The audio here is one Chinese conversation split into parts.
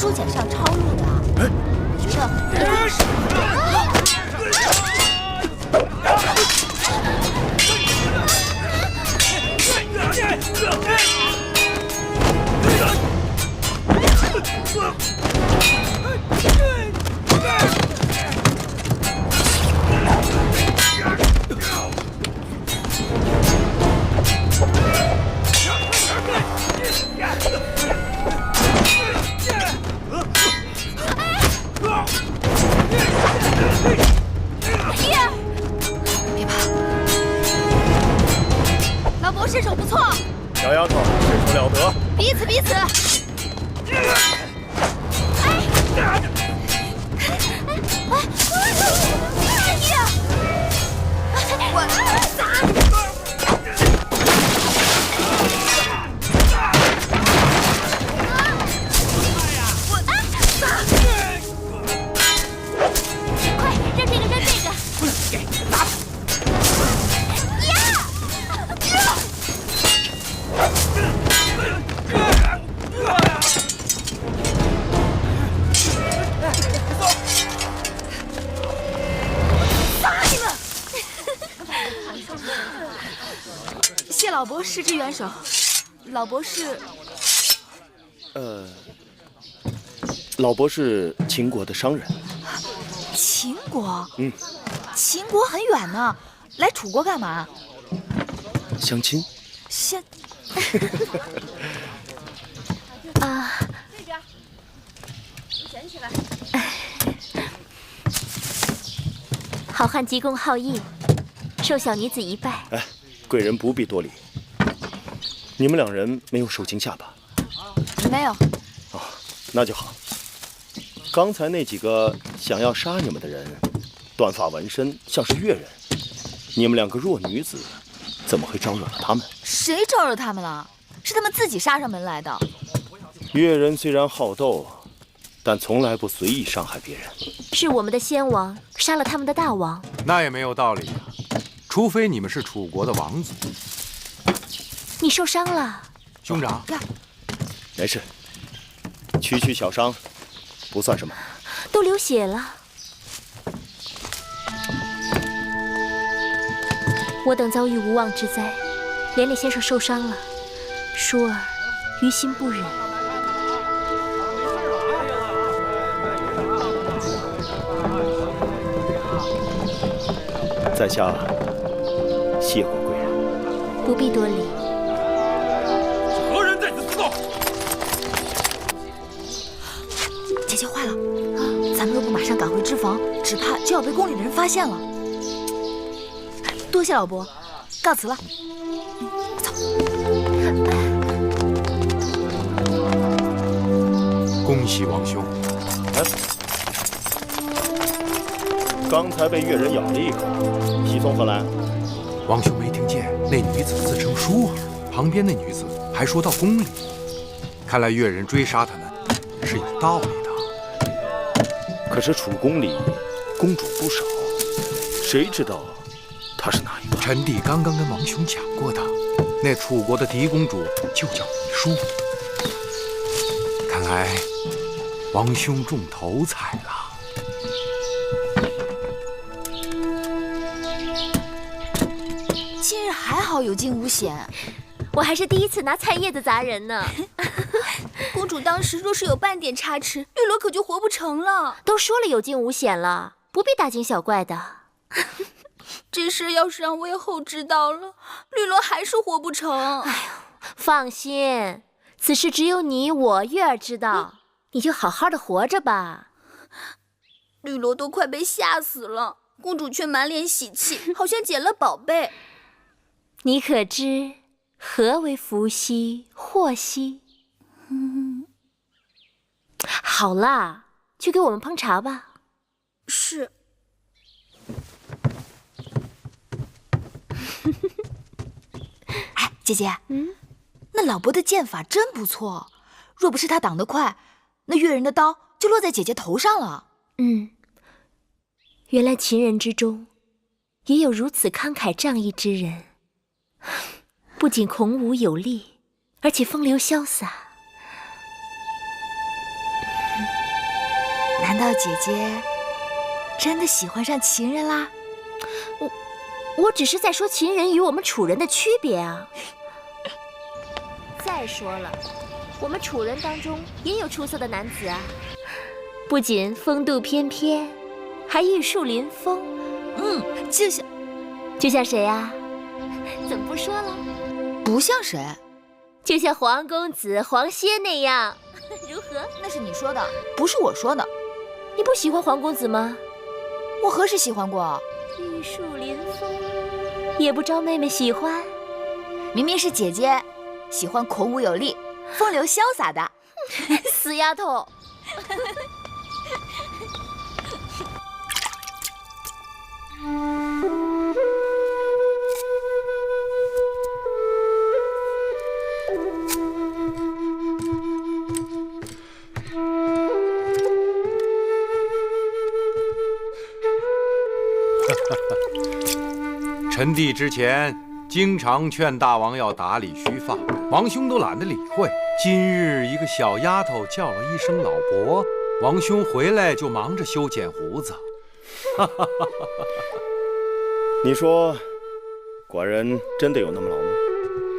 书简上抄录的。我觉别怕，老伯身手不错。小丫头身手了得，彼此彼此。谢老伯施之援手。老伯是……老伯是秦国的商人。秦国？秦国很远呢，来楚国干嘛？相亲。啊！这边，你捡起来。好汉急公好义，受小女子一拜。哎，贵人不必多礼。你们两人没有受惊吓吧？没有。哦，那就好。刚才那几个想要杀你们的人，短发纹身，像是越人。你们两个弱女子，怎么会招惹了他们？谁招惹他们了？是他们自己杀上门来的。越人虽然好斗，但从来不随意伤害别人。是我们的先王杀了他们的大王。那也没有道理啊，除非你们是楚国的王族。你受伤了，兄长。没事，区小伤，不算什么。都流血了。我等遭遇无妄之灾，连累先生受伤了，舒儿于心不忍。在下谢过贵人。不必多礼。何人在此私斗？姐姐坏了，咱们若不马上赶回脂房，只怕就要被宫里的人发现了。多谢老伯，告辞了。走。恭喜王兄。哎，刚才被越人咬了一口，喜从何来？王兄没听见那女子自称舒儿，旁边那女子还说到宫里。看来越人追杀他们是有道理的。可是楚宫里公主不少，谁知道她是哪一个？臣弟刚刚跟王兄讲过的，那楚国的嫡公主就叫李淑。看来王兄中头彩了。今日还好有惊无险，我还是第一次拿菜叶子砸人呢。公主当时若是有半点差池，绿萝可就活不成了。都说了有惊无险了，不必大惊小怪的。这事要是让魏后知道了，绿萝还是活不成。哎呦，放心，此事只有你我月儿知道，你就好好的活着吧。绿萝都快被吓死了，公主却满脸喜气，好像捡了宝贝。你可知何为福兮祸兮？好啦，去给我们烹茶吧。是。哎，姐姐，那老伯的剑法真不错，若不是他挡得快，那越人的刀就落在姐姐头上了。原来秦人之中也有如此慷慨仗义之人，不仅孔武有力，而且风流潇洒。道姐姐真的喜欢上秦人啦？我只是在说秦人与我们楚人的区别啊。再说了，我们楚人当中也有出色的男子啊，不仅风度翩翩，还玉树临风。就像谁啊？怎么不说了？不像谁？就像黄公子、黄歇那样，如何？那是你说的，不是我说的。你不喜欢黄公子吗？我何时喜欢过？玉树临风，也不招妹妹喜欢。明明是姐姐喜欢孔武有力、风流潇洒的。死丫头！臣弟之前经常劝大王要打理须发，王兄都懒得理会。今日一个小丫头叫了一声老伯，王兄回来就忙着修剪胡子。你说，寡人真的有那么老吗？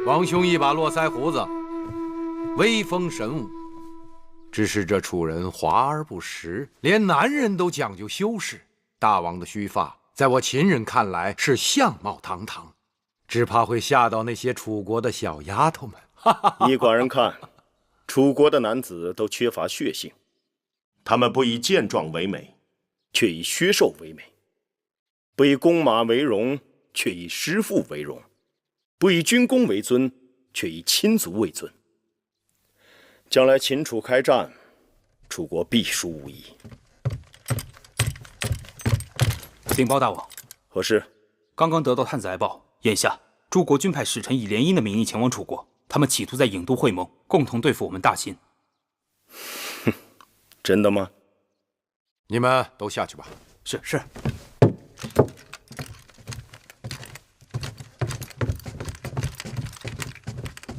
王兄一把络腮胡子，威风神武。只是这楚人华而不实，连男人都讲究修饰。大王的须发，在我秦人看来是相貌堂堂，只怕会吓到那些楚国的小丫头们。依寡人看，楚国的男子都缺乏血性，他们不以健壮为美，却以削瘦为美；不以弓马为荣，却以师父为荣；不以军功为尊，却以亲族为尊。将来秦楚开战，楚国必输无疑。禀报大王，何事？刚刚得到探子来报，眼下诸国均派使臣以联姻的名义前往楚国，他们企图在郢都会盟，共同对付我们大秦。真的吗？你们都下去吧。是。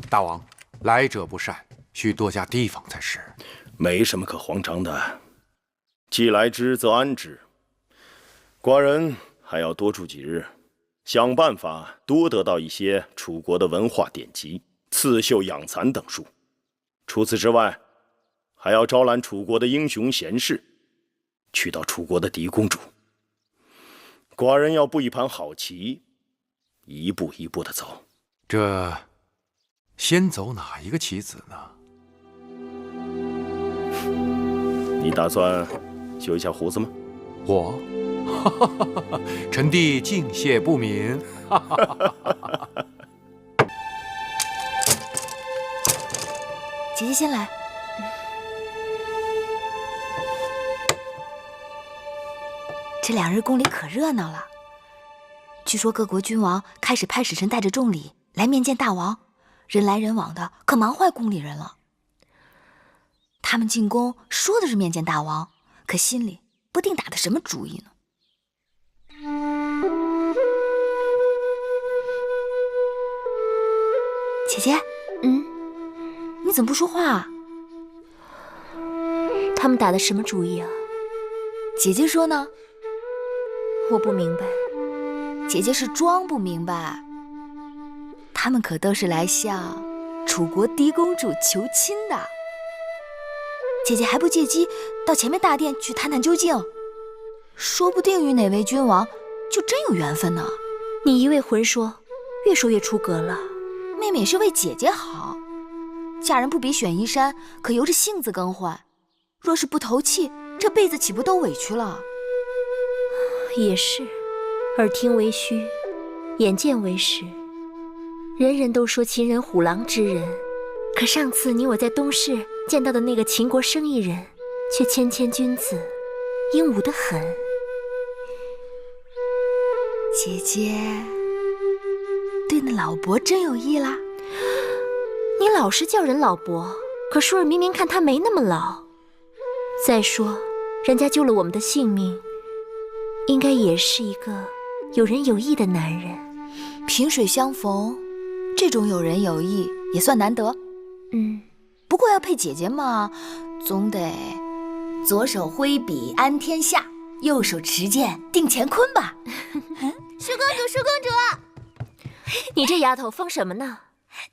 大王，来者不善，需多加提防才是。没什么可慌张的，既来之则安之。寡人还要多住几日，想办法多得到一些楚国的文化典籍、刺绣、养蚕等书。除此之外，还要招揽楚国的英雄贤士，娶到楚国的嫡公主。寡人要布一盘好棋，一步一步的走。这先走哪一个棋子呢？你打算修一下胡子吗？我，臣弟敬谢不敏。姐姐先来。这2日宫里可热闹了，据说各国君王开始派使臣带着重礼来面见大王，人来人往的，可忙坏宫里人了。他们进宫说的是面见大王，可心里不定打的什么主意呢。姐姐，你怎么不说话啊？他们打的什么主意啊？姐姐说呢。我不明白。姐姐是装不明白。他们可都是来向楚国嫡公主求亲的。姐姐还不借机到前面大殿去探探究竟，说不定与哪位君王就真有缘分呢。你一味混说，越说越出格了。妹妹也是为姐姐好，嫁人不比选衣衫，可由着性子更换。若是不投气，这辈子岂不都委屈了？也是，耳听为虚，眼见为实。人人都说秦人虎狼之人，可上次你我在东市见到的那个秦国生意人，却谦谦君子，英武得很。姐姐对那老伯真有意啦？你老是叫人老伯，可舒儿明明看他没那么老。再说，人家救了我们的性命，应该也是一个有仁有义的男人。萍水相逢，这种有仁有义也算难得。不过要配姐姐嘛，总得左手挥笔安天下，右手持剑定乾坤吧。叔公主，叔公主，你这丫头疯什么呢？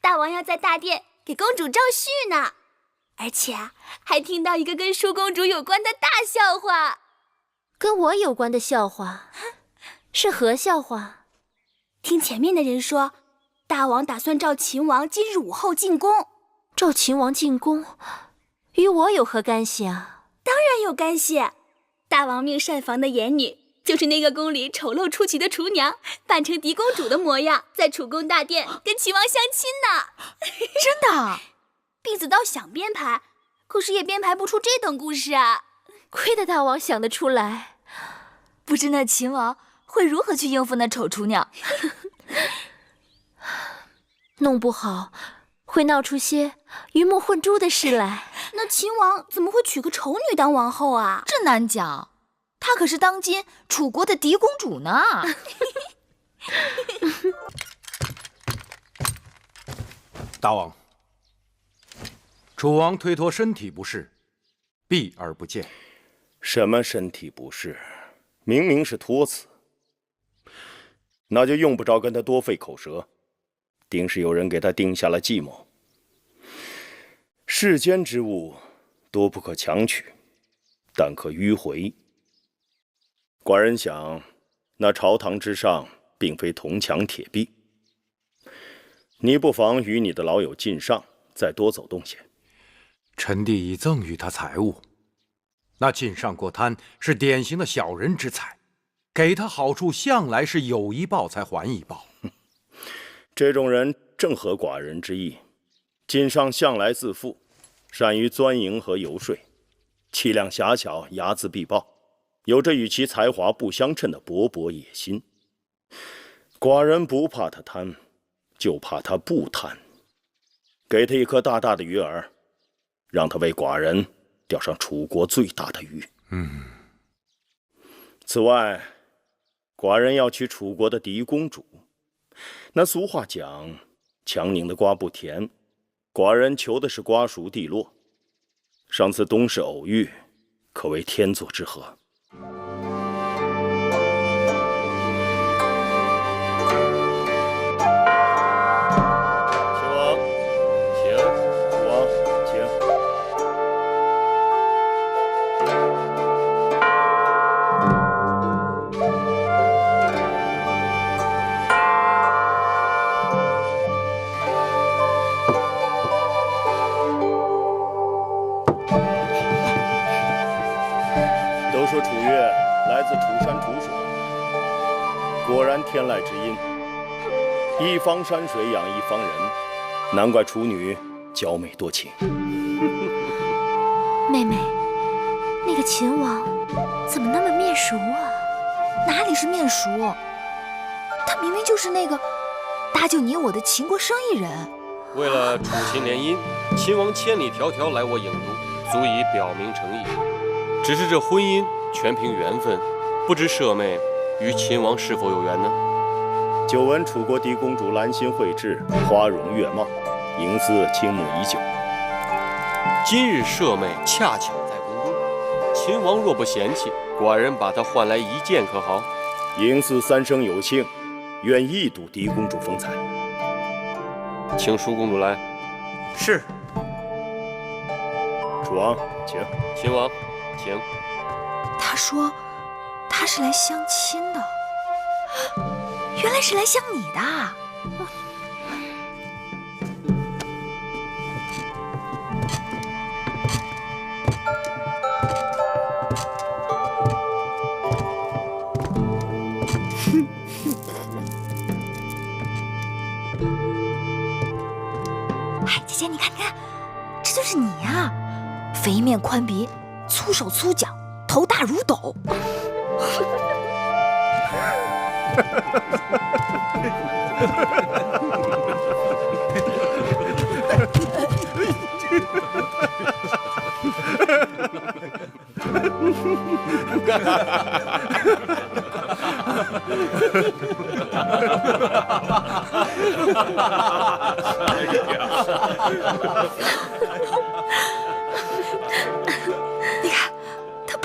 大王要在大殿给公主招婿呢，而且还听到一个跟叔公主有关的大笑话。跟我有关的笑话？是何笑话？听前面的人说，大王打算召秦王今日午后进宫。召秦王进宫，与我有何干系啊？当然有干系，大王命膳房的言女，就是那个宫里丑陋出奇的厨娘，扮成狄公主的模样，在楚宫大殿跟秦王相亲呢。真的？婢子倒想编排，可是也编排不出这等故事啊。亏得大王想得出来。不知那秦王会如何去应付那丑厨娘？弄不好会闹出些鱼目混珠的事来。那秦王怎么会娶个丑女当王后啊？这难讲，她可是当今楚国的狄公主呢。大王，楚王推脱身体不适，避而不见。什么身体不适？明明是托辞。那就用不着跟他多费口舌，定是有人给他定下了计谋。世间之物，多不可强取，但可迂回。寡人想，那朝堂之上并非铜墙铁壁，你不妨与你的老友靳尚再多走动些。臣弟已赠予他财物，那靳尚过贪是典型的小人之才，给他好处向来是有一报才还一报。这种人正合寡人之意。靳尚向来自负，善于钻营和游说，气量狭小，睚眦必报，有着与其才华不相称的勃勃野心。寡人不怕他贪，就怕他不贪。给他一颗大大的鱼饵，让他为寡人钓上楚国最大的鱼。此外，寡人要娶楚国的狄公主。那俗话讲，强拧的瓜不甜，寡人求的是瓜熟蒂落。上次东市偶遇，可谓天作之合。秦王，请。楚王，请。都说楚月来自楚山楚水，果然天籁之音。一方山水养一方人，难怪楚女娇美多情。妹妹，那个秦王怎么那么面熟啊？哪里是面熟？他明明就是那个搭救你我的秦国生意人。为了楚秦联姻，秦王千里迢迢来我郢都，足以表明诚意。只是这婚姻全凭缘分，不知舍妹与秦王是否有缘呢？久闻楚国狄公主兰心蕙质，花容月貌，嬴司倾慕已久。今日舍妹恰巧在宫中，秦王若不嫌弃，寡人把她唤来一见，可好？嬴司三生有幸，愿一睹狄公主风采。请叔公主来。是。楚王，请。秦王，请。他说他是来相亲的，原来是来相你的。哎，姐姐，你看，你看，这就是你呀！肥面宽鼻，粗手粗脚，头大如斗。你看，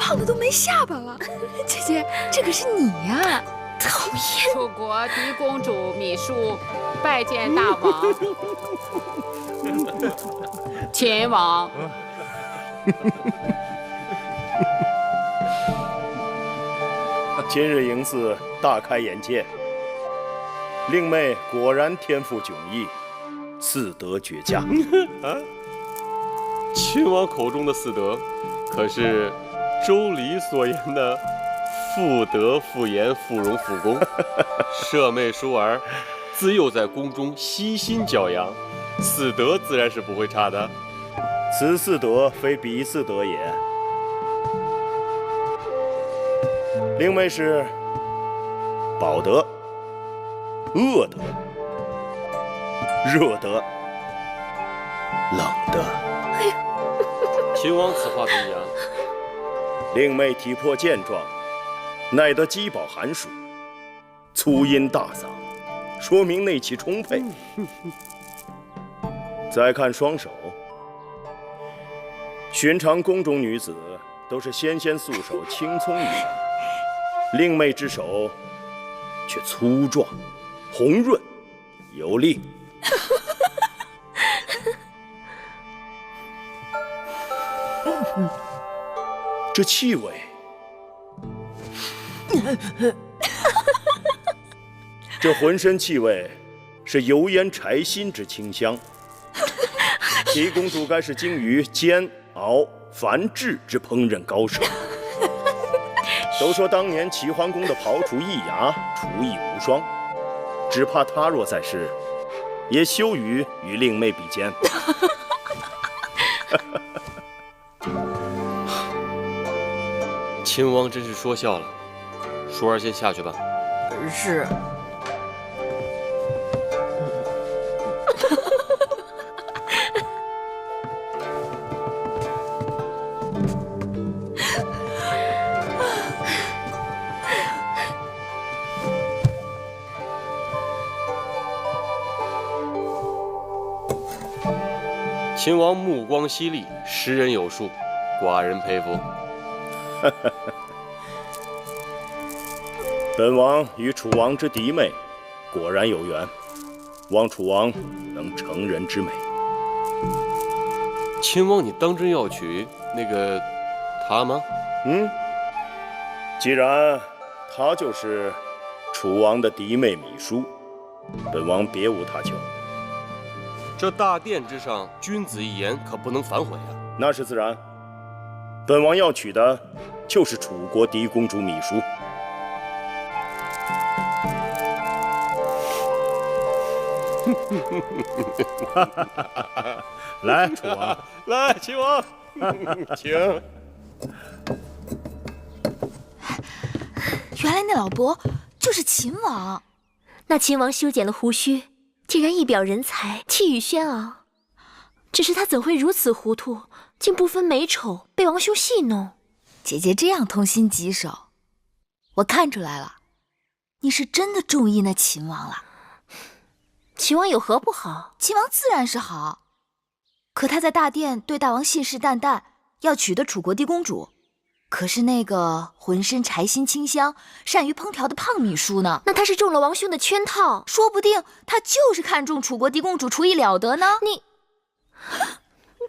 胖的都没下巴了。姐姐，这可是你呀！讨厌！楚国嫡公主芈姝拜见大王。秦王。今日迎祀，大开眼界。令妹果然天赋迥异，四德绝佳。秦王口中的四德，可是周礼所言的妇德、妇言、妇容、妇恭。舍妹淑儿自幼在宫中悉心教养，四德自然是不会差的。此四德非彼四德也。令妹是饱德、饿德、热德、冷德。秦王此话怎讲？令妹体魄健壮，耐得饥饱寒暑，粗音大嗓，说明内气充沛。再看双手，寻常宫中女子都是纤纤素手、青葱一般，令妹之手却粗壮、红润、有力。这气味，这浑身气味是油烟柴薪之清香。狄公主该是精于煎熬繁制之烹饪高手。都说当年齐桓公的庖厨易牙，厨艺无双，只怕他若在世，也羞于与令妹比肩。秦王真是说笑了，淑儿先下去吧。是。秦王目光犀利，识人有术，寡人佩服。本王与楚王之嫡妹果然有缘，望楚王能成人之美。秦王，你当真要娶那个她吗？既然她就是楚王的嫡妹芈姝，本王别无他求。这大殿之上，君子一言，可不能反悔啊！那是自然。本王要娶的就是楚国嫡公主芈姝。来，楚王，来，秦王，请。原来那老伯就是秦王。那秦王修剪了胡须，竟然一表人才，气宇轩昂。只是他怎会如此糊涂，竟不分美丑，被王兄戏弄？姐姐这样痛心疾首，我看出来了，你是真的中意那秦王了。秦王有何不好？秦王自然是好，可他在大殿对大王信誓旦旦，要娶的楚国嫡公主，可是那个浑身柴薪清香、善于烹调的胖芈姝呢？那他是中了王兄的圈套，说不定他就是看中楚国嫡公主厨艺了得呢。你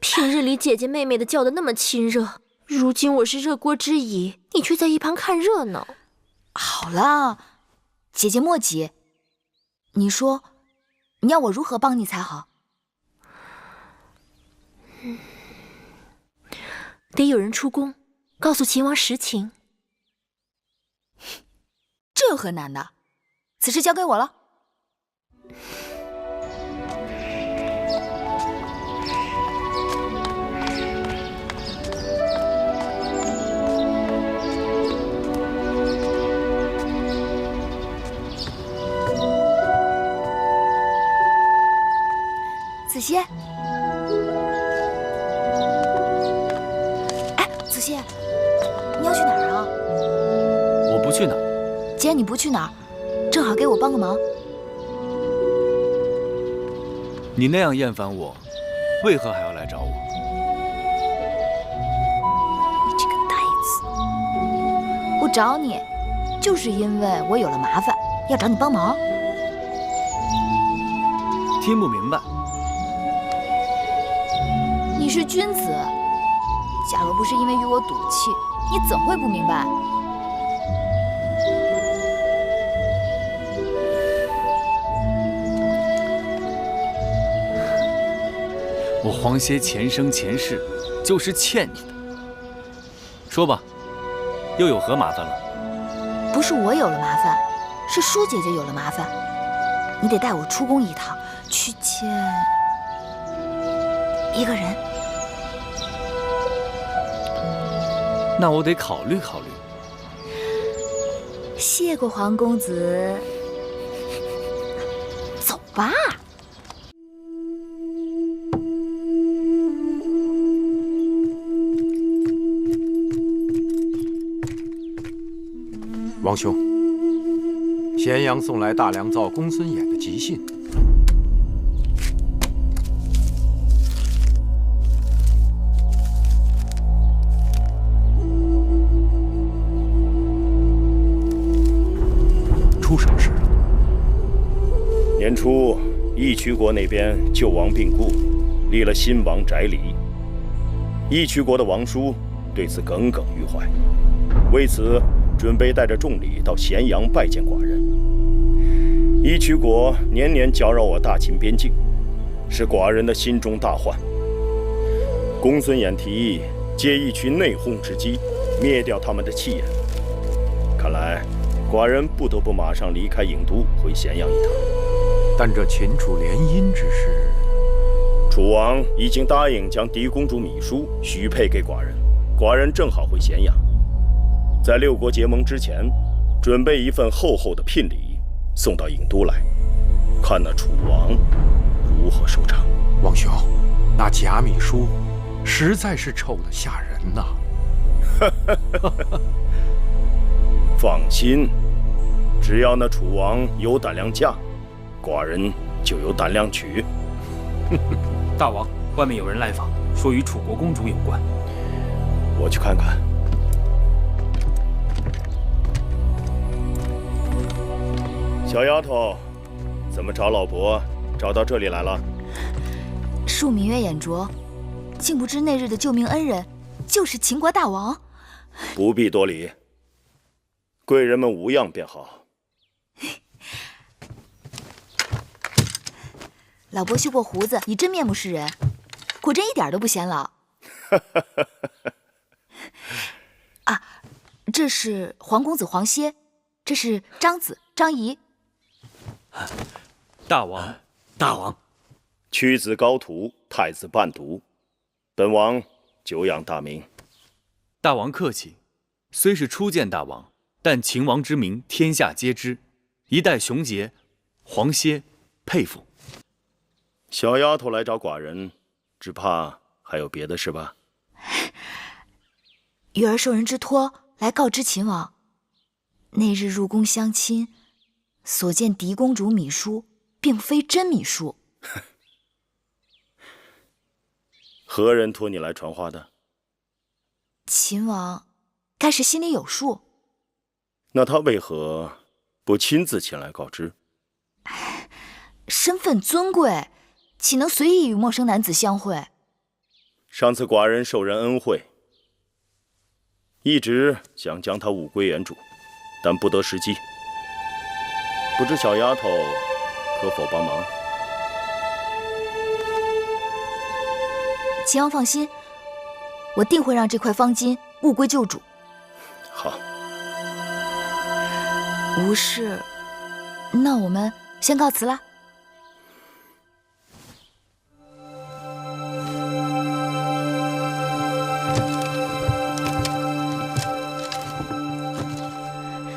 平日里姐姐妹妹的叫得那么亲热，如今我是热锅之乙，你却在一旁看热闹。好了，姐姐莫急，你说你要我如何帮你才好？得有人出宫，告诉秦王实情。这有何难的？此事交给我了。子歇，哎，子歇，你要去哪儿啊？我不去哪儿。既然你不去哪儿，正好给我帮个忙。你那样厌烦我，为何还要来找我？你这个呆子！找你，就是因为我有了麻烦，要找你帮忙。听不明白。你是君子，假如不是因为与我赌气，你怎会不明白？我黄歇前生前世就是欠你的。说吧，又有何麻烦了？不是我有了麻烦，是舒姐姐有了麻烦。你得带我出宫一趟，去见一个人。那我得考虑考虑。谢过黄公子，走吧。王兄，咸阳送来大良造公孙衍的急信。出什么事了？年初，义渠国那边旧王病故，立了新王翟离。义渠国的王叔对此耿耿于怀，为此准备带着重礼到咸阳拜见寡人。义渠国年年搅扰我大秦边境，是寡人的心中大患。公孙衍提议借义渠内讧之机，灭掉他们的气焰。看来寡人不得不马上离开郢都，回咸阳一趟。但这秦楚联姻之事，楚王已经答应将嫡公主芈姝许配给寡人，寡人正好回咸阳，在六国结盟之前，准备一份厚厚的聘礼送到郢都来，看那楚王如何收场。王兄，那贾芈姝实在是丑得吓人呐！放心，只要那楚王有胆量嫁，寡人就有胆量娶。大王，外面有人来访，说与楚国公主有关。我去看看。小丫头，怎么找老伯找到这里来了？恕芈月眼拙，竟不知那日的救命恩人就是秦国大王。不必多礼，贵人们无恙便好。老伯修过胡子，已真面目示人，果真一点都不显老。啊，这是黄公子黄歇，这是张子张仪。大王，大王，屈子高徒，太子伴读，本王久仰大名。大王客气，虽是初见大王，但秦王之名天下皆知，一代雄杰，黄歇佩服。小丫头来找寡人，只怕还有别的事吧？玉儿受人之托来告知秦王，那日入宫相亲，所见嫡公主芈姝，并非真芈姝。何人托你来传话的？秦王该是心里有数。那他为何不亲自前来告知？身份尊贵，岂能随意与陌生男子相会？上次寡人受人恩惠，一直想将他物归原主，但不得时机。不知小丫头可否帮忙？秦王放心，我定会让这块方巾物归旧主。好，无事，那我们先告辞了。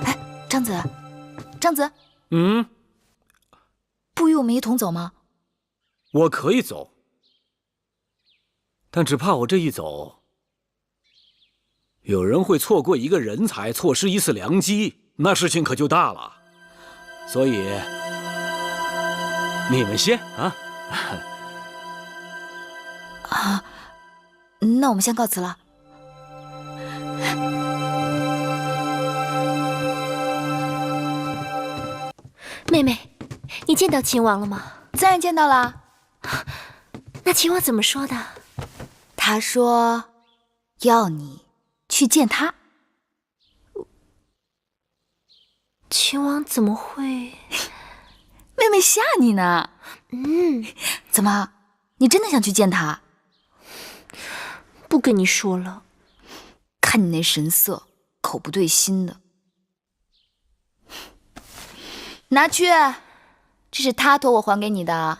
哎，张子，张子，不与我们一同走吗？我可以走，但只怕我这一走，有人会错过一个人才，错失一次良机，那事情可就大了。所以，你们先啊。啊，那我们先告辞了。妹妹，你见到秦王了吗？自然见到了。那秦王怎么说的？他说要你去见他。秦王怎么会？妹妹吓你呢。怎么，你真的想去见他？不跟你说了。看你那神色，口不对心的。拿去，这是他托我还给你的。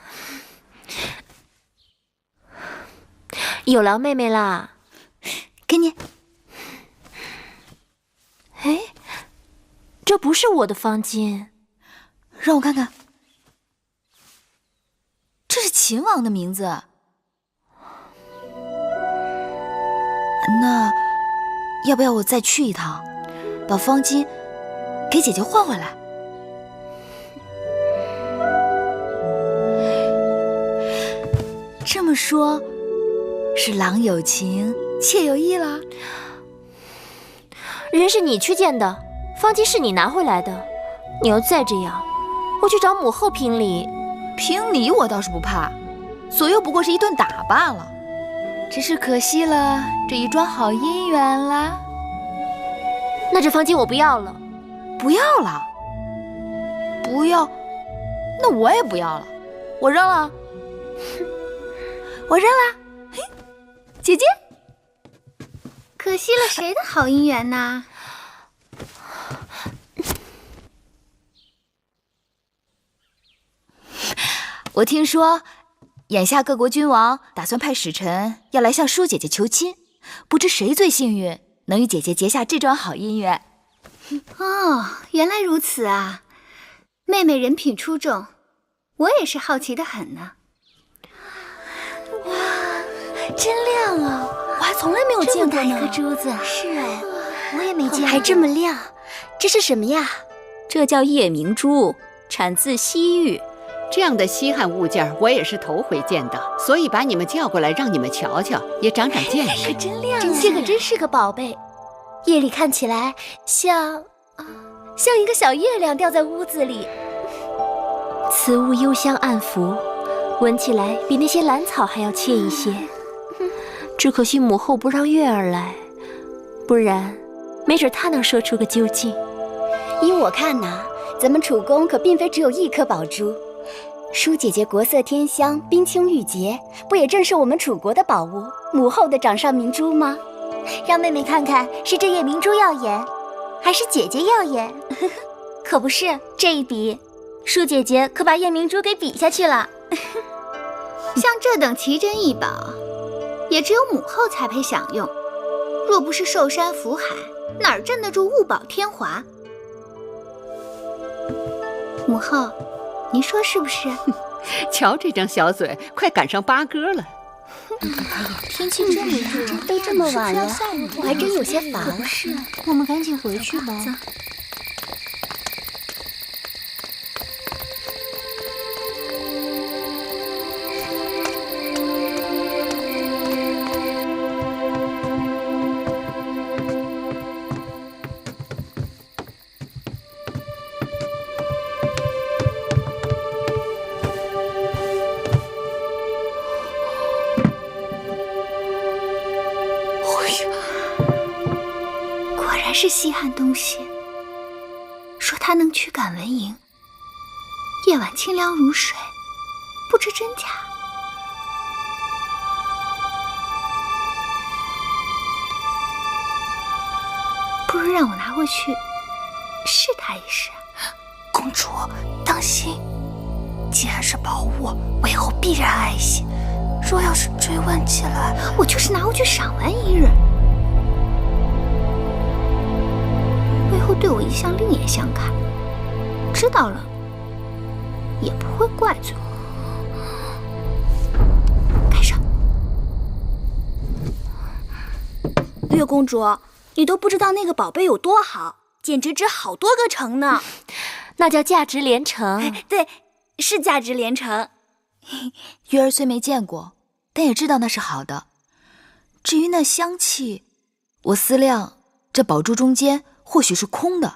有劳妹妹啦，给你。哎，这不是我的方巾，让我看看。这是秦王的名字。那要不要我再去一趟，把方巾给姐姐换回来？这么说，是郎有情，妾有意了。人是你去见的，方巾是你拿回来的。你要再这样，我去找母后评理。评理我倒是不怕，左右不过是一顿打罢了。只是可惜了这一桩好姻缘啦。那这方巾我不要了。不要了？不要？那我也不要了，我扔了。我扔了。嘿，姐姐，可惜了谁的好姻缘呐？我听说，眼下各国君王打算派使臣要来向舒姐姐求亲，不知谁最幸运，能与姐姐结下这桩好姻缘。哦，原来如此啊！妹妹人品出众，我也是好奇的很呢。哇，真亮啊！我还从来没有见过这么大一颗珠子。是哎，我也没见过。还这么亮，这是什么呀？这叫夜明珠，产自西域。这样的稀罕物件我也是头回见到，所以把你们叫过来让你们瞧瞧，也长长见识。可真亮啊！这可真是个宝贝，夜里看起来像一个小月亮掉在屋子里。此物幽香暗伏，闻起来比那些兰草还要惬一些。只可惜母后不让月儿来，不然没准她能说出个究竟。依我看呐，咱们楚宫可并非只有一颗宝珠。舒姐姐国色天香，冰清玉洁，不也正是我们楚国的宝物，母后的掌上明珠吗？让妹妹看看，是这夜明珠耀眼，还是姐姐耀眼？可不是，这一比，舒姐姐可把夜明珠给比下去了。像这等奇珍异宝，也只有母后才配享用。若不是寿山福海，哪儿镇得住物宝天华？母后，您说是不是？瞧这张小嘴，快赶上八哥了。天气这么热，都这么晚了，我还真有些烦。是，我们赶紧回去吧。是稀罕东西，说它能驱赶蚊蝇，夜晚清凉如水，不知真假。不如让我拿回去试它一试。公主，当心！既然是宝物，我以后必然爱惜。若要是追问起来，我就是拿回去赏玩一日。对我一向另眼相看，知道了也不会怪罪我。盖上。月公主，你都不知道那个宝贝有多好，简直值好多个城呢。那叫价值连城。对，是价值连城。月儿虽没见过，但也知道那是好的。至于那香气，我思量这宝珠中间或许是空的，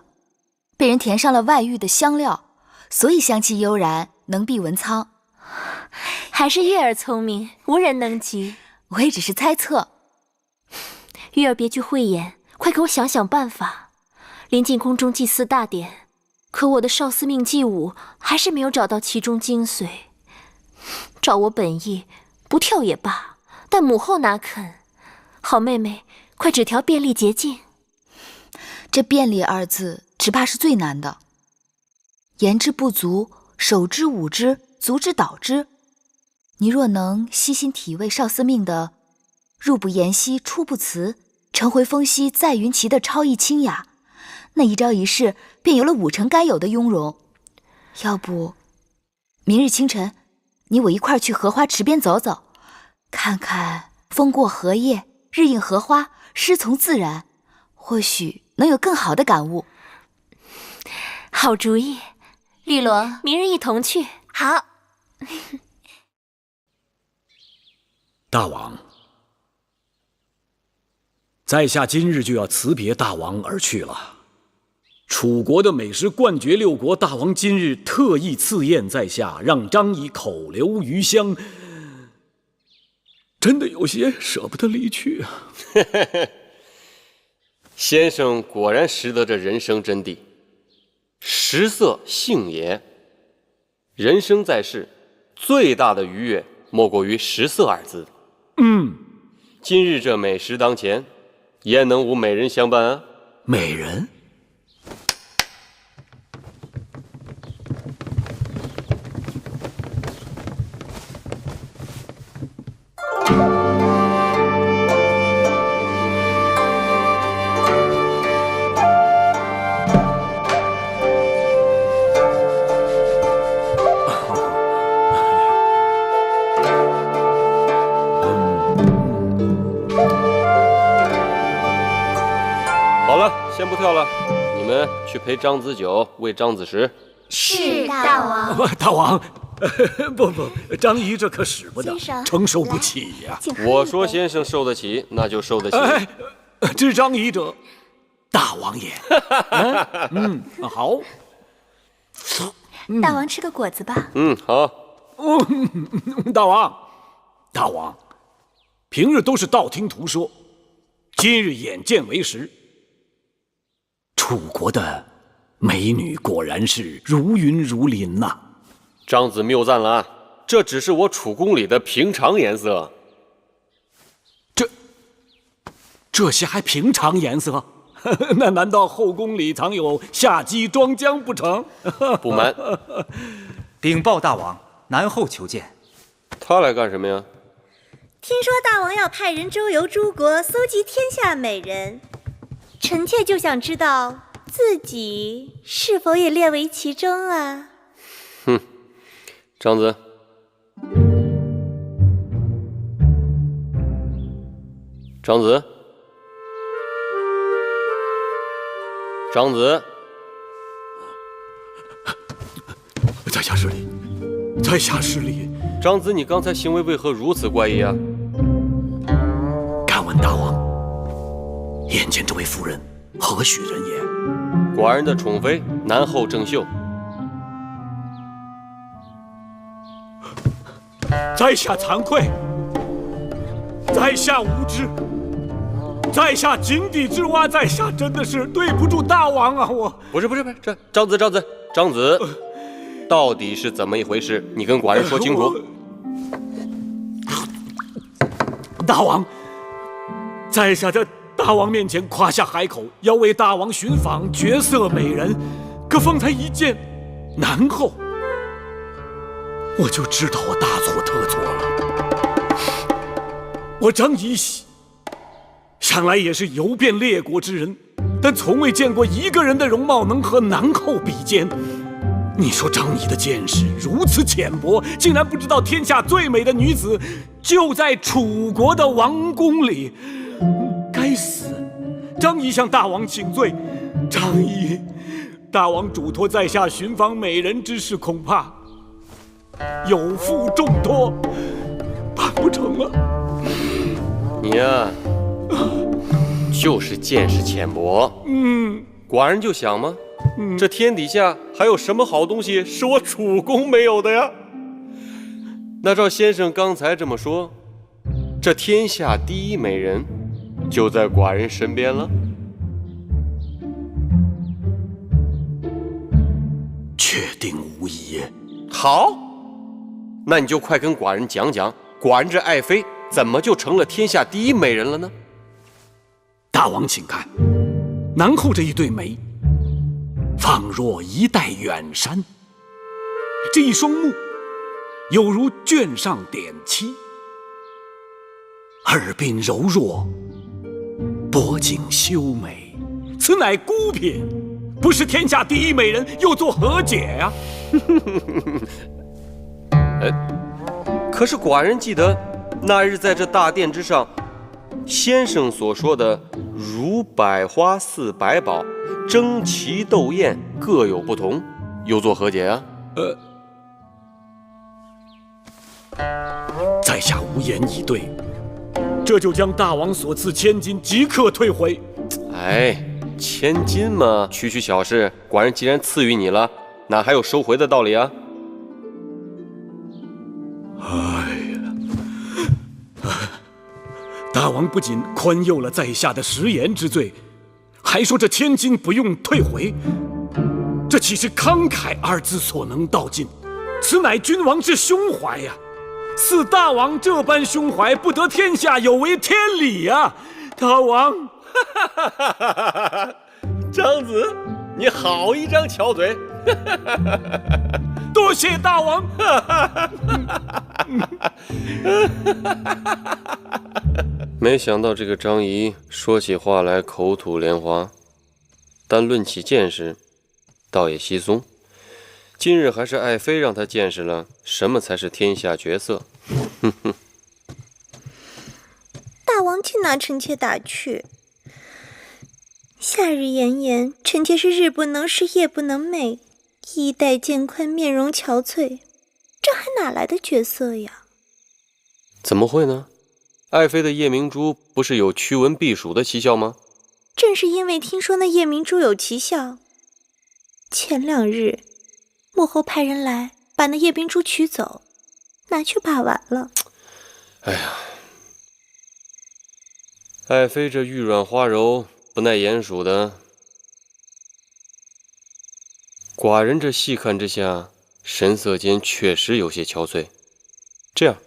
被人填上了外域的香料，所以香气悠然，能避文苍。还是月儿聪明，无人能及。我也只是猜测。月儿别具慧眼，快给我想想办法。临近宫中祭祀大典，可我的少司命祭舞还是没有找到其中精髓。照我本意，不跳也罢，但母后哪肯？好妹妹，快指条便利捷径。这便利二字，只怕是最难的。言之不足，手之舞之，足之蹈之。你若能悉心体味少司命的入不言兮，出不辞，晨回风息，在云齐的超逸清雅，那一招一式便有了5成该有的雍容。要不，明日清晨，你我一块儿去荷花池边走走，看看风过荷叶，日映荷花，诗从自然，或许能有更好的感悟。好主意，绿萝，明日一同去。好。大王，在下今日就要辞别大王而去了。楚国的美食冠绝六国，大王今日特意赐宴在下，让张仪口留余香，真的有些舍不得离去啊。先生果然识得这人生真谛，食色性也。人生在世，最大的愉悦莫过于食色二字。今日这美食当前，焉能无美人相伴啊？美人？先不跳了，你们去陪张子九喂张子时。是大王。大王，不，张仪这可使不得，先生承受不起呀。我说先生受得起，那就受得起。知张仪者，大王也。好。大王吃个果子吧。好。大王，平日都是道听途说，今日眼见为实。楚国的美女果然是如云如林呐。张子谬赞了啊，这只是我楚宫里的平常颜色。这些还平常颜色？那难道后宫里藏有夏姬庄姜不成？不瞒，禀报大王，南后求见。他来干什么呀？听说大王要派人周游诸国，搜集天下美人。臣妾就想知道自己是否也列为其中啊？张子，张子，张子，在下失礼，在下失礼。张子，你刚才行为为何如此怪异啊？敢问大王，眼前这位夫人何许人也？寡人的宠妃南后郑袖。在下惭愧，在下无知，在下井底之蛙，在下真的是对不住大王啊！我不是，这张子，到底是怎么一回事？你跟寡人说清楚。大王，在下在大王面前夸下海口，要为大王寻访绝色美人，可方才一见南后，我就知道我大错特错了。我张仪想来也是游遍列国之人，但从未见过一个人的容貌能和南后比肩。你说张仪的见识如此浅薄，竟然不知道天下最美的女子就在楚国的王宫里。该死！张仪向大王请罪。张仪，大王嘱托在下寻访美人之事，恐怕有负重托，办不成了。你呀，就是见识浅薄。寡人就想嘛，这天底下还有什么好东西是我楚公没有的呀？那照先生刚才这么说，这天下第一美人就在寡人身边了。确定无疑。好，那你就快跟寡人讲讲，寡人这爱妃怎么就成了天下第一美人了呢？大王请看，南后这一对眉，仿若一带远山；这一双目，有如卷上点漆；耳鬓柔弱，脖颈修眉，此乃孤品，不是天下第一美人，又作何解呀？可是寡人记得那日在这大殿之上，先生所说的如百花似百宝，争奇斗艳，各有不同，又作何解啊？在下无言以对，这就将大王所赐千金即刻退回。哎，千金嘛，区区小事，寡人既然赐予你了，哪还有收回的道理啊？大王不仅宽宥了在下的食言之罪，还说这千金不用退回，这岂是慷慨二字所能道尽？此乃君王之胸怀呀！似大王这般胸怀，不得天下有违天理呀！大王，张子，你好一张巧嘴！多谢大王。没想到这个张仪说起话来口吐莲花，但论起见识，倒也稀松。今日还是爱妃让他见识了什么才是天下绝色。大王竟拿臣妾打趣。夏日炎炎，臣妾是日不能视，夜不能寐，衣带渐宽，面容憔悴，这还哪来的绝色呀？怎么会呢？爱妃的夜明珠不是有驱蚊避暑的奇效吗？正是因为听说那夜明珠有奇效，前2日幕后派人来把那夜明珠取走，拿去把玩了。哎呀，爱妃这玉软花柔，不耐鼹鼠的，寡人这细看之下，神色间确实有些憔悴。这样，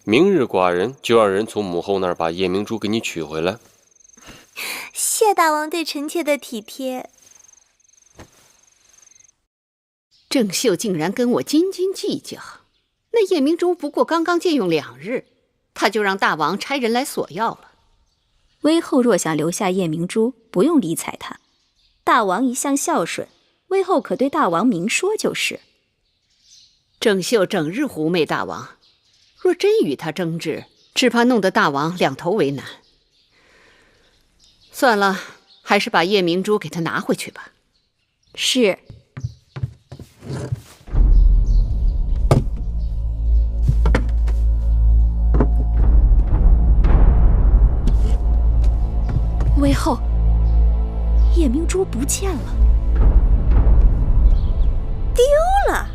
明日寡人就让人从母后那儿把夜明珠给你取回来。谢大王对臣妾的体贴。郑袖竟然跟我斤斤计较，那夜明珠不过刚刚借用2日，他就让大王差人来索要了。微后若想留下夜明珠，不用理睬他。大王一向孝顺，微后可对大王明说就是。郑袖整日狐媚大王，若真与他争执，只怕弄得大王两头为难。算了，还是把夜明珠给他拿回去吧。是。微后，夜明珠不见了，丢了！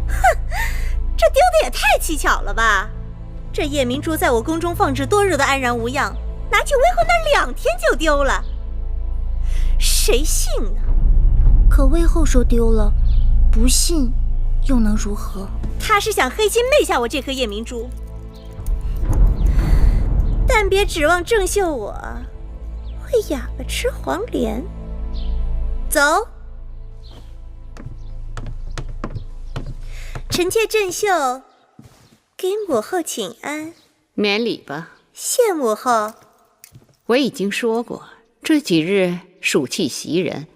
哼，这丢的也太蹊跷了吧！这夜明珠在我宫中放置多日的安然无恙，拿去微后那2天就丢了，谁信呢？可微后说丢了，不信又能如何？他是想黑心媚下我这颗夜明珠，但别指望郑袖我会哑巴吃黄连。走，臣妾郑袖给母后请安。免礼吧。谢母后。我已经说过，这几日暑气袭人，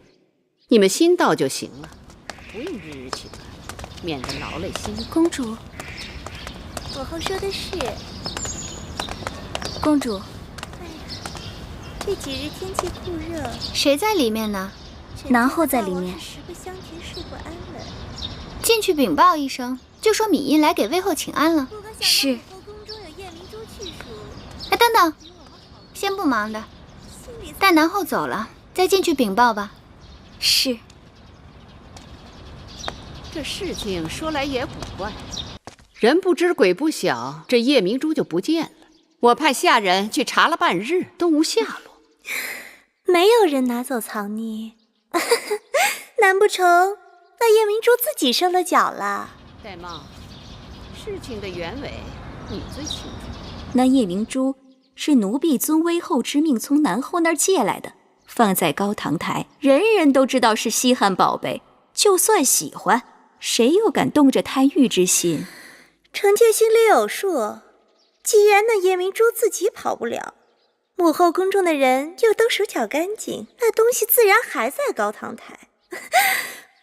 你们心到就行了，不用日日请安，免得劳累心。公主，母后说的是。公主，这几日天气酷热，谁在里面呢？南后在里面。食不香甜，睡不安稳。进去禀报一声，就说敏英来给微后请安了。是。哎，等等，先不忙的，待南后走了再进去禀报吧。是。这事情说来也古怪，人不知鬼不晓，这夜明珠就不见了。我派下人去查了半日，都无下落。没有人拿走藏匿，难不成那夜明珠自己受了脚了？戴帽，事情的原委你最清楚。那夜明珠是奴婢遵威后之命从南后那儿借来的，放在高堂台，人人都知道是稀罕宝贝。就算喜欢，谁又敢动着贪欲之心？臣妾心里有数。既然那夜明珠自己跑不了，母后宫中的人又都手脚干净，那东西自然还在高堂台。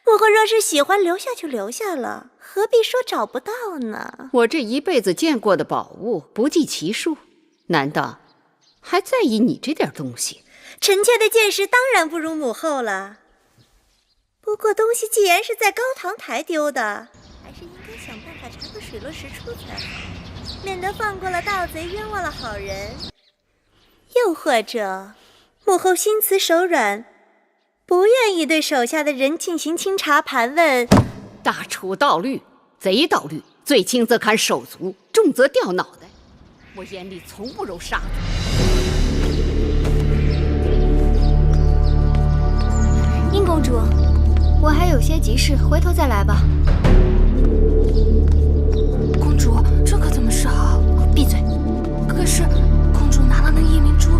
母后若是喜欢留下就留下了，何必说找不到呢？我这一辈子见过的宝物不计其数，难道还在意你这点东西？臣妾的见识当然不如母后了。不过东西既然是在高堂台丢的，还是应该想办法查个水落石出才好，免得放过了盗贼，冤枉了好人。又或者，母后心慈手软，不愿意对手下的人进行清查盘问。大楚盗律，贼盗律，罪轻则砍手足，重则掉脑袋。我眼里从不揉沙子。殷公主，我还有些急事，回头再来吧。公主，这可怎么是好？闭嘴！可是公主拿了那夜明珠，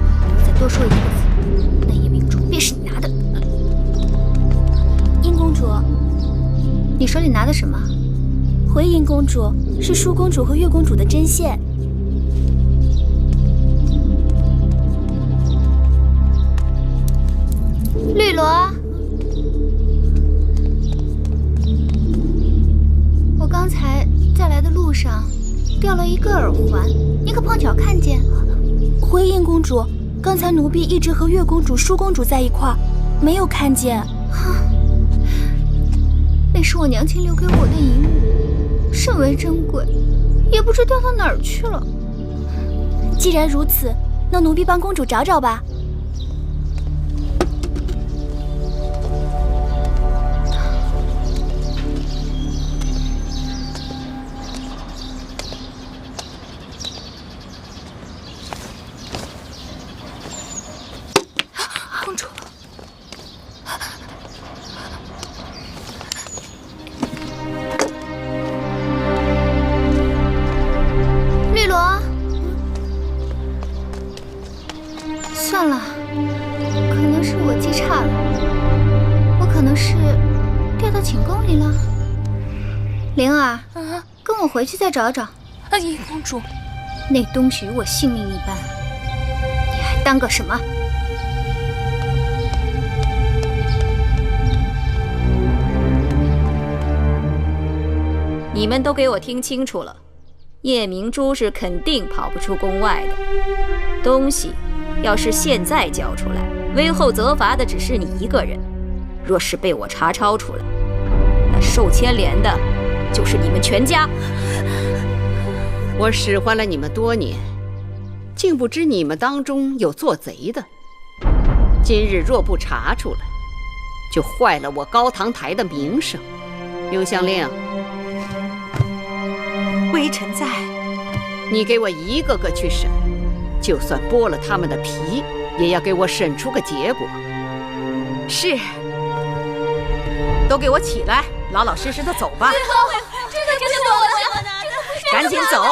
再多说一个字，那夜明珠便是你拿的。殷公主，你手里拿的什么？回殷公主，是淑公主和月公主的针线。绿萝，我刚才在来的路上掉了一个耳环，你可碰巧看见？回殷公主，刚才奴婢一直和月公主、淑公主在一块儿，没有看见。那是我娘亲留给我的银物，甚为珍贵，也不知掉到哪儿去了。既然如此，那奴婢帮公主找找吧。公主，绿萝，算了，可能是我记差了，我可能是掉到寝宫里了。灵儿，跟我回去再找找。殷公主，那东西与我性命一般，你还当个什么？你们都给我听清楚了，夜明珠是肯定跑不出宫外的。东西要是现在交出来，威后责罚的只是你一个人；若是被我查抄出来，那受牵连的就是你们全家。我使唤了你们多年，竟不知你们当中有做贼的。今日若不查出来，就坏了我高堂台的名声。刘香令，微臣在。你给我一个个去审，就算剥了他们的皮，也要给我审出个结果。是。都给我起来，老老实实的走吧。这个不是我的，赶紧走。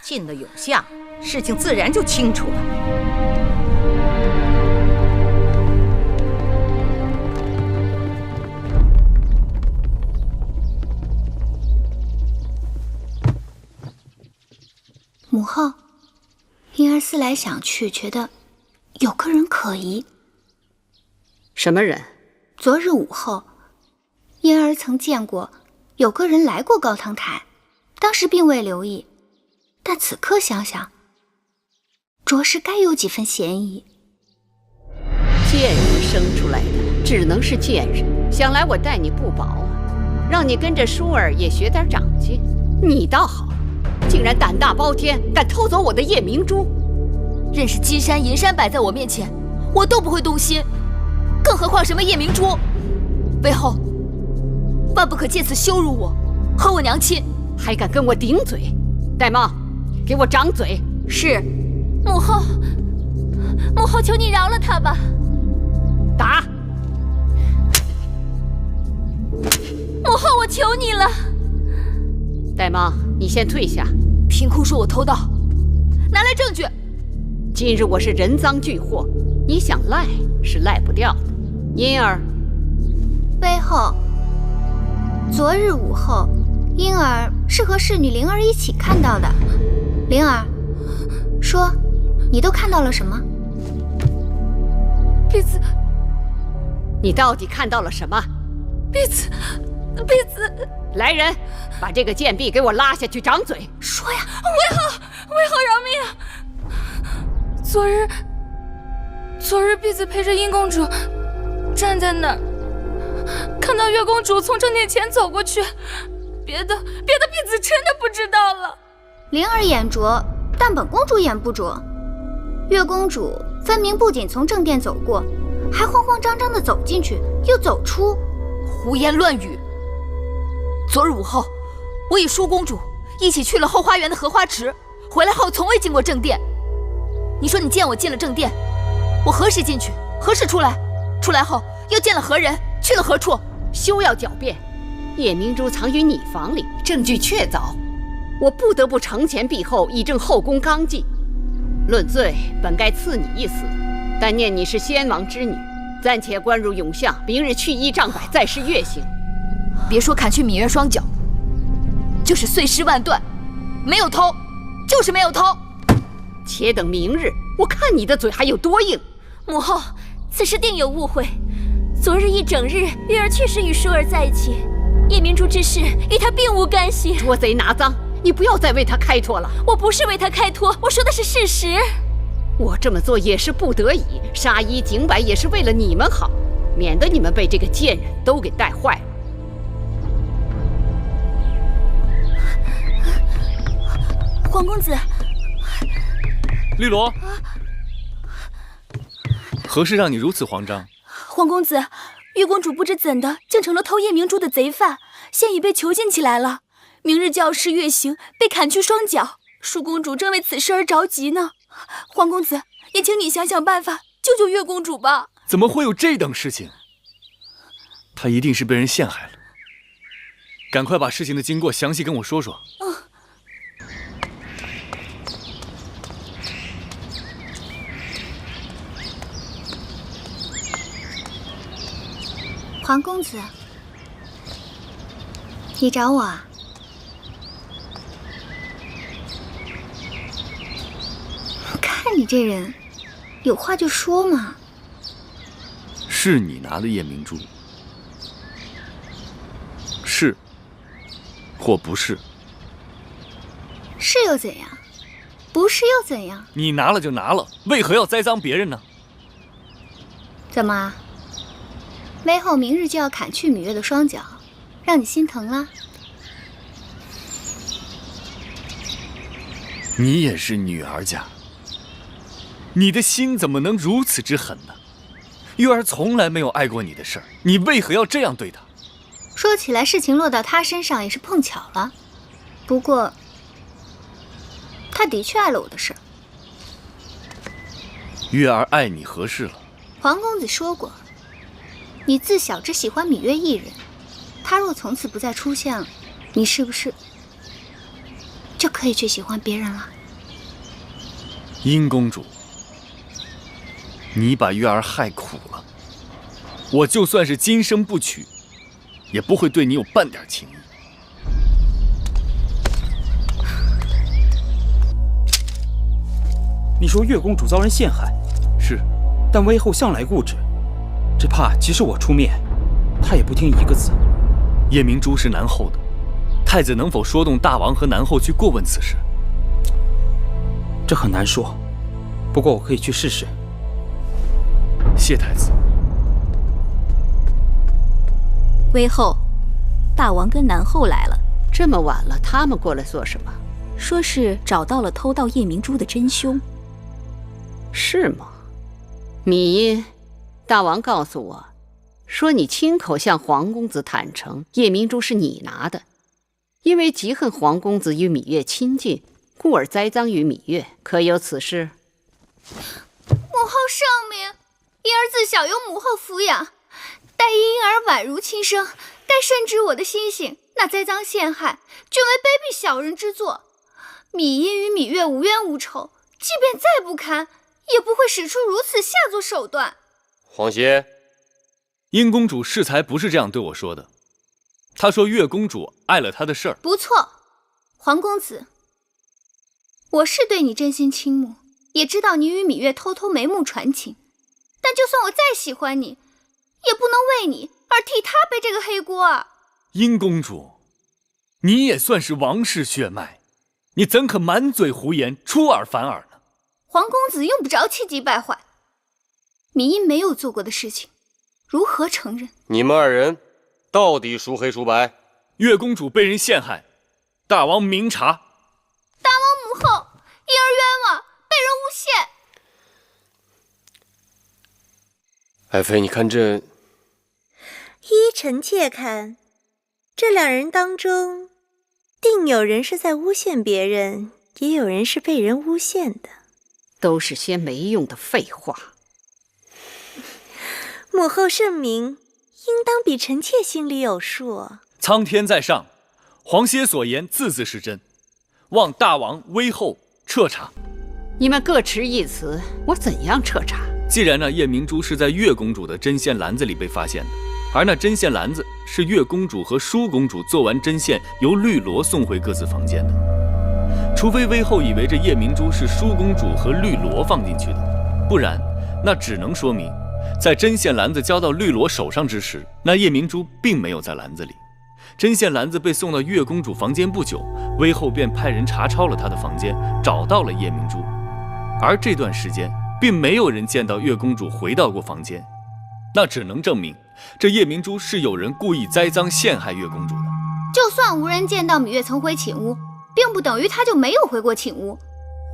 进了永巷，事情自然就清楚了。母后，灵儿思来想去，觉得有个人可疑。什么人？昨日午后，婴儿曾见过有个人来过高堂台，当时并未留意，但此刻想想，着实该有几分嫌疑。贱人生出来的只能是贱人，想来我待你不薄啊，让你跟着舒儿也学点长进。你倒好，竟然胆大包天，敢偷走我的夜明珠！任是金山银山摆在我面前，我都不会动心，更何况什么夜明珠？背后，万不可借此羞辱我，和我娘亲。还敢跟我顶嘴？玳瑁，给我掌嘴！是。母后，母后，求你饶了他吧。打！母后，我求你了。玳瑁，你先退下。凭空说我偷盗，拿来证据。今日我是人赃俱获，你想赖是赖不掉的。因儿，微后，昨日午后，婴儿是和侍女灵儿一起看到的。灵儿，说，你都看到了什么？婢子，你到底看到了什么？婢子。来人，把这个贱婢给我拉下去掌嘴！说呀！微后饶命啊！昨日婢子陪着殷公主站在那儿，看到月公主从正殿前走过去，别的婢子真的不知道了。灵儿眼拙，但本公主眼不拙。月公主分明不仅从正殿走过，还慌慌张张地走进去，又走出。胡言乱语！昨日午后，我与舒公主一起去了后花园的荷花池，回来后从未进过正殿。你说你见我进了正殿，我何时进去，何时出来？出来后又见了何人，去了何处？休要狡辩！夜明珠藏于你房里，证据确凿，我不得不承前避后，以正后宫纲纪。论罪，本该赐你一死，但念你是先王之女，暂且关入永巷，明日去衣杖摆，再施月刑。别说砍去芈月双脚，就是碎尸万段，没有偷，就是没有偷。且等明日，我看你的嘴还有多硬。母后，此事定有误会。昨日一整日，月儿确实与舒儿在一起，夜明珠之事与她并无干系。捉贼拿赃，你不要再为他开脱了。我不是为他开脱，我说的是事实。我这么做也是不得已，杀一儆百也是为了你们好，免得你们被这个贱人都给带坏了。皇公子，绿萝，何事让你如此慌张？皇公子，月公主不知怎的，竟成了偷夜明珠的贼犯，现已被囚禁起来了。明日就要施月刑，被砍去双脚。舒公主正为此事而着急呢。皇公子，也请你想想办法，救救月公主吧。怎么会有这等事情？她一定是被人陷害了。赶快把事情的经过详细跟我说说。皇公子，你找我啊？看你这人，有话就说嘛。是你拿了夜明珠？是，或不是？是又怎样？不是又怎样？你拿了就拿了，为何要栽赃别人呢？怎么？微后明日就要砍去芈月的双脚，让你心疼了？你也是女儿家，你的心怎么能如此之狠呢？月儿从来没有爱过你的事儿，你为何要这样对她？说起来，事情落到她身上也是碰巧了。不过，她的确爱了我的事儿。月儿爱你何事了？皇公子说过，你自小只喜欢芈月一人，她若从此不再出现了，你是不是就可以去喜欢别人了？殷公主，你把月儿害苦了，我就算是今生不娶，也不会对你有半点情谊。你说月公主遭人陷害，是，但微后向来固执，只怕即使我出面，她也不听一个字。夜明珠是南后的，太子能否说动大王和南后去过问此事？这很难说，不过我可以去试试。谢太子。微后，大王跟南后来了。这么晚了，他们过来做什么？说是找到了偷盗夜明珠的真凶。是吗？芈音，大王告诉我，说你亲口向黄公子坦诚夜明珠是你拿的，因为嫉恨黄公子与芈月亲近，故而栽赃于芈月，可有此事？母后圣明，婴儿自小由母后抚养，待婴儿宛如亲生，该深知我的心性。那栽赃陷害，均为卑鄙小人之作。芈因与芈月无冤无仇，即便再不堪，也不会使出如此下作手段。皇歇，殷公主适才不是这样对我说的，她说月公主碍了她的事儿。不错，黄公子，我是对你真心倾慕，也知道你与芈月偷偷眉目传情，但就算我再喜欢你，也不能为你而替他背这个黑锅啊！殷公主，你也算是王室血脉，你怎可满嘴胡言，出尔反尔呢？黄公子用不着气急败坏，芈因没有做过的事情，如何承认？你们二人到底孰黑孰白？月公主被人陷害，大王明察。大王母后，婴儿冤枉，被人诬陷。爱妃，你看这……依臣妾看，这两人当中，定有人是在诬陷别人，也有人是被人诬陷的。都是些没用的废话。母后圣明，应当比臣妾心里有数。苍天在上，皇歇所言字字是真，望大王威后彻查。你们各持一词，我怎样彻查？既然那夜明珠是在月公主的针线篮子里被发现的，而那针线篮子是月公主和舒公主做完针线由绿萝送回各自房间的，除非威后以为这夜明珠是舒公主和绿萝放进去的，不然那只能说明在针线篮子交到绿萝手上之时，那夜明珠并没有在篮子里。针线篮子被送到月公主房间不久，威后便派人查抄了她的房间，找到了夜明珠。而这段时间并没有人见到月公主回到过房间，那只能证明这夜明珠是有人故意栽赃陷害月公主的。就算无人见到芈月曾回寝屋，并不等于她就没有回过寝屋。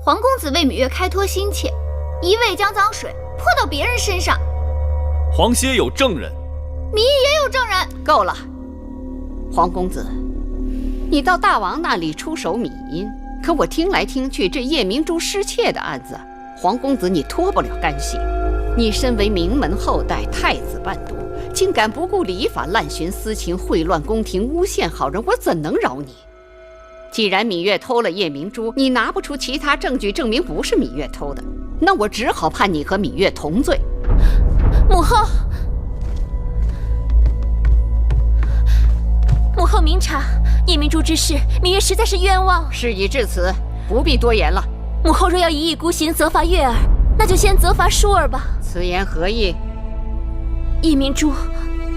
黄公子为芈月开脱心切，一味将脏水泼到别人身上。皇歇有证人，芈因也有证人。够了，黄公子，你到大王那里出手芈因，可我听来听去，这夜明珠失窃的案子，黄公子你脱不了干系。你身为名门后代，太子伴读，竟敢不顾礼法，滥徇私情，秽乱宫廷，诬陷好人，我怎能饶你？既然芈月偷了夜明珠，你拿不出其他证据证明不是芈月偷的，那我只好判你和芈月同罪。母后，母后明察，夜明珠之事，芈月实在是冤枉。事已至此，不必多言了。母后若要一意孤行责罚月儿，那就先责罚舒儿吧。此言何意？夜明珠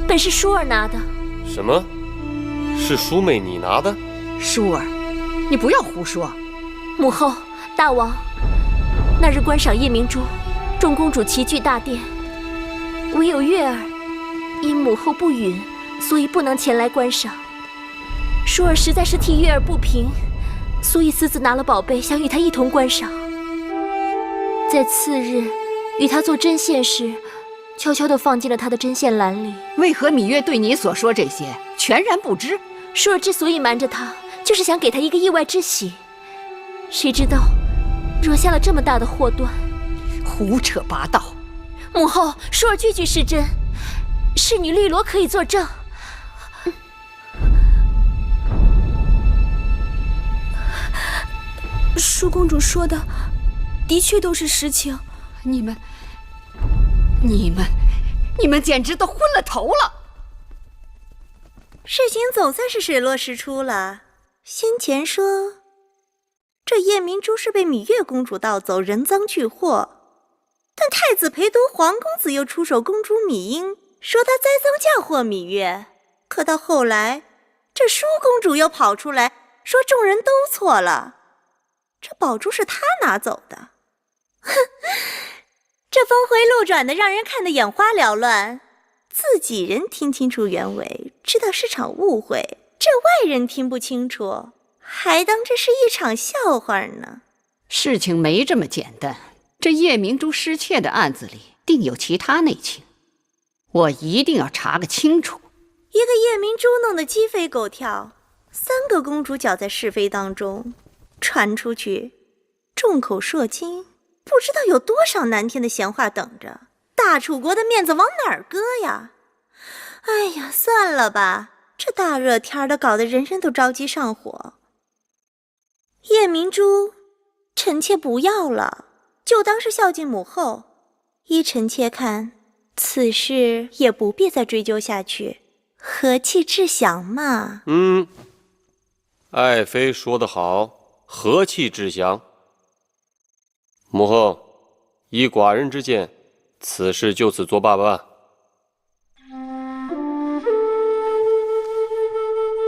本是舒儿拿的。什么？是淑妹你拿的？舒儿，你不要胡说。母后，大王，那日观赏夜明珠，众公主齐聚大殿，唯有月儿因母后不允，所以不能前来观赏。舒儿实在是替月儿不平，所以私自拿了宝贝，想与她一同观赏。在次日与她做针线时，悄悄地放进了她的针线篮里。为何芈月对你所说这些全然不知？舒儿之所以瞒着她，就是想给她一个意外之喜。谁知道惹下了这么大的祸端。胡扯八道！母后，舒儿句句是真，侍女绿萝可以作证。舒公主说的的确都是实情。你们简直都昏了头了！事情总算是水落石出了。先前说这夜明珠是被芈月公主盗走，人赃俱获，但太子陪读黄公子又出手公主芈因，说他栽赃嫁祸芈月。可到后来，这舒公主又跑出来说众人都错了，这宝珠是他拿走的。这峰回路转的，让人看得眼花缭乱。自己人听清楚原委，知道是场误会，这外人听不清楚，还当这是一场笑话呢。事情没这么简单，这夜明珠失窃的案子里定有其他内情。我一定要查个清楚。一个夜明珠弄得鸡飞狗跳，3个公主搅在是非当中，传出去，众口铄金，不知道有多少难听的闲话等着。大楚国的面子往哪儿搁呀？哎呀，算了吧，这大热天的，搞得人人都着急上火。夜明珠，臣妾不要了，就当是孝敬母后。依臣妾看，此事也不必再追究下去，和气致享嘛。爱妃说得好，和气致享。母后，依寡人之见，此事就此作罢吧。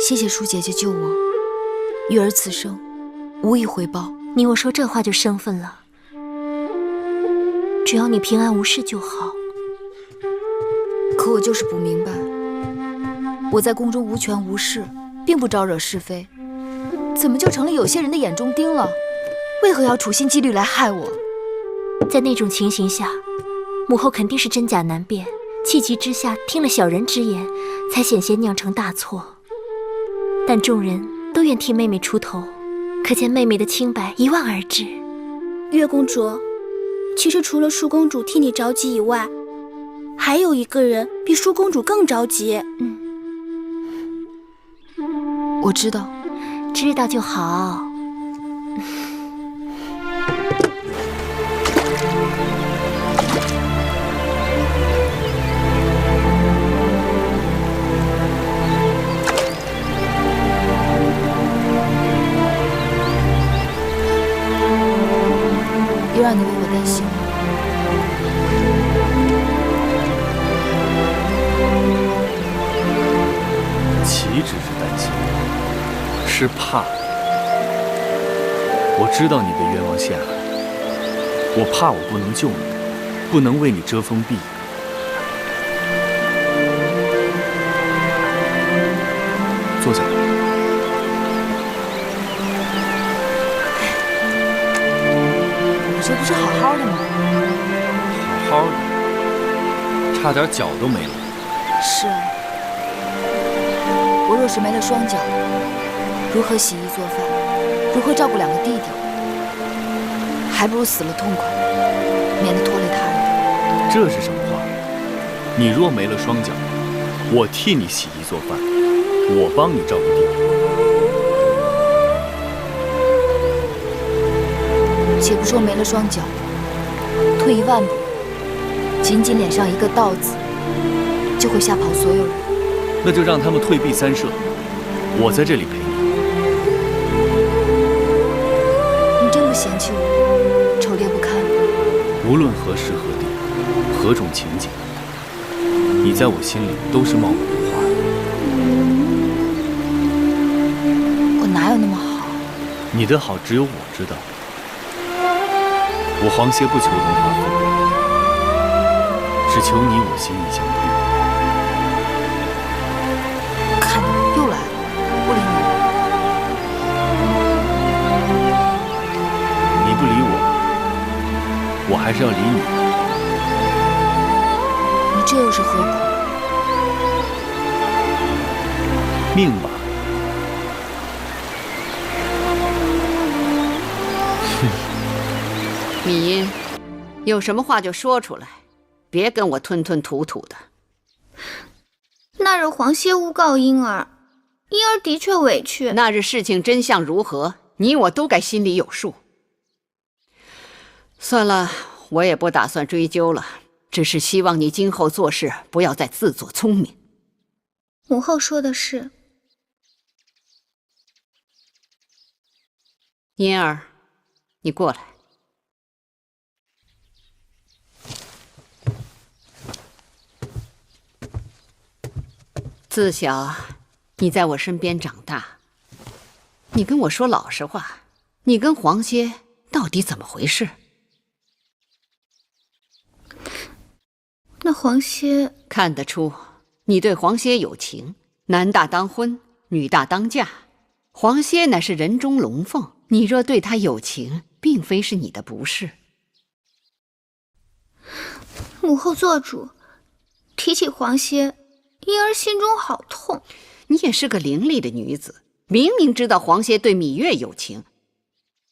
谢谢舒姐姐救我，玉儿此生无以回报。你我说这话就生分了，只要你平安无事就好。可我就是不明白，我在宫中无权无势，并不招惹是非，怎么就成了有些人的眼中钉了？为何要处心积虑来害我？在那种情形下，母后肯定是真假难辨，气急之下听了小人之言，才险些酿成大错。但众人都愿替妹妹出头，可见妹妹的清白一望而知。月公主，其实除了舒公主替你着急以外，还有一个人比舒公主更着急。我知道，知道就好。又让你为我担心了。岂止是担心，是怕。我知道你被冤枉陷害，我怕我不能救你，不能为你遮风避雨。坐下来。这不是好好的吗？好好的，差点脚都没了。是啊，我若是没了双脚，如何洗衣做饭，如何照顾2个弟弟？还不如死了痛快，免得拖累他人。这是什么话？你若没了双脚，我替你洗衣做饭，我帮你照顾弟弟。且不说没了双脚，退1万步，仅仅脸上一个刀子，就会吓跑所有人。那就让他们退避3舍，我在这里陪你。你真不嫌弃我丑劣不堪？无论何时何地，何种情景，你在我心里都是茂美如花的。我哪有那么好？你的好只有我知道。我黄歇不求荣华富贵，只求你我心意相通。看你又来了，不理你。你不理我，我还是要理你。你这又是何苦？命吧。米音，有什么话就说出来，别跟我吞吞吐吐的。那日黄歇诬告婴儿，婴儿的确委屈。那日事情真相如何，你我都该心里有数。算了，我也不打算追究了，只是希望你今后做事不要再自作聪明。母后说的是。嫣儿，你过来。自小你在我身边长大，你跟我说老实话，你跟黄歇到底怎么回事？那黄歇看得出你对黄歇有情，男大当婚，女大当嫁。黄歇乃是人中龙凤，你若对他有情，并非是你的不是。母后做主，提起黄歇，婴儿心中好痛。你也是个伶俐的女子，明明知道黄歇对芈月有情，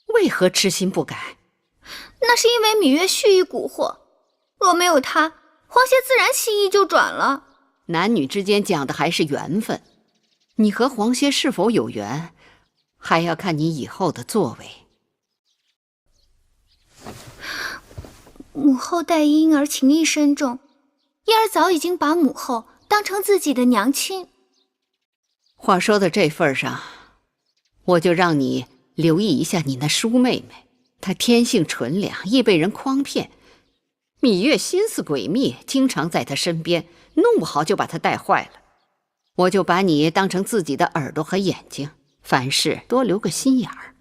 为何痴心不改？那是因为芈月蓄意蛊惑，若没有她，黄歇自然心意就转了。男女之间讲的还是缘分，你和黄歇是否有缘，还要看你以后的作为。母后待婴儿情意深重，婴儿早已经把母后当成自己的娘亲。话说到这份上，我就让你留意一下你那叔妹妹，她天性纯良，易被人诓骗。芈月心思诡秘，经常在她身边，弄不好就把她带坏了。我就把你当成自己的耳朵和眼睛，凡事多留个心眼儿。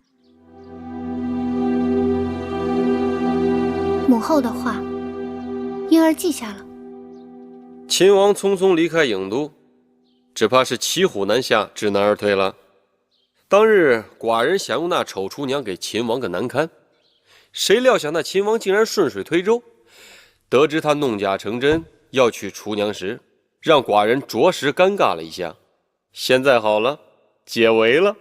母后的话，婴儿记下了。秦王匆匆离开郢都，只怕是骑虎难下，知难而退了。当日寡人想用那丑厨娘给秦王个难堪，谁料想那秦王竟然顺水推舟，得知他弄假成真要娶厨娘时，让寡人着实尴尬了一下。现在好了，解围了。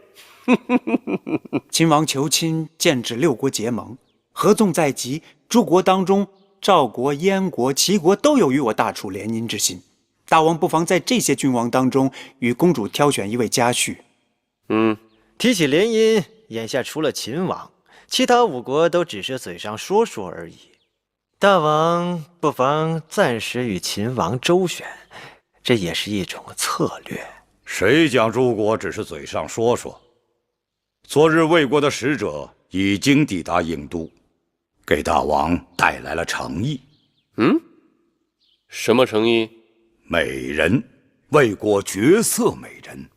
秦王求亲，剑指6国结盟，合纵在即。诸国当中，赵国、燕国、齐国都有与我大楚联姻之心。大王不妨在这些君王当中，与公主挑选一位佳婿。提起联姻，眼下除了秦王，其他5国都只是嘴上说说而已。大王不妨暂时与秦王周旋，这也是一种策略。谁讲诸国只是嘴上说说？昨日魏国的使者已经抵达郢都，给大王带来了诚意。什么诚意？美人，魏国绝色美人。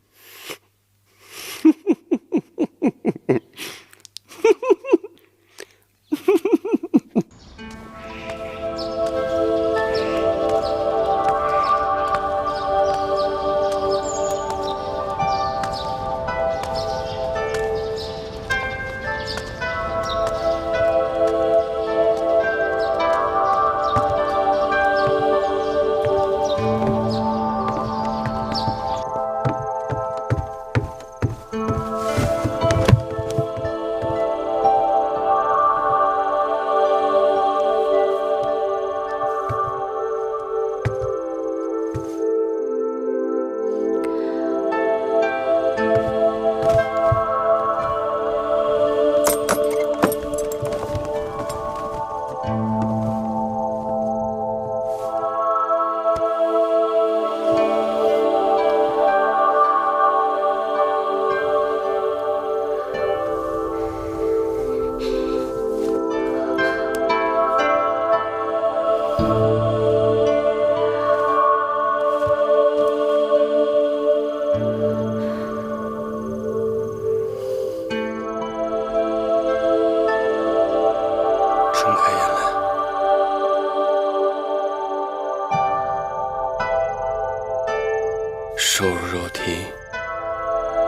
瘦如肉体，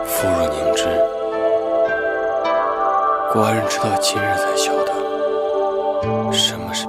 肤若凝脂。寡人直到今日才晓得，什么是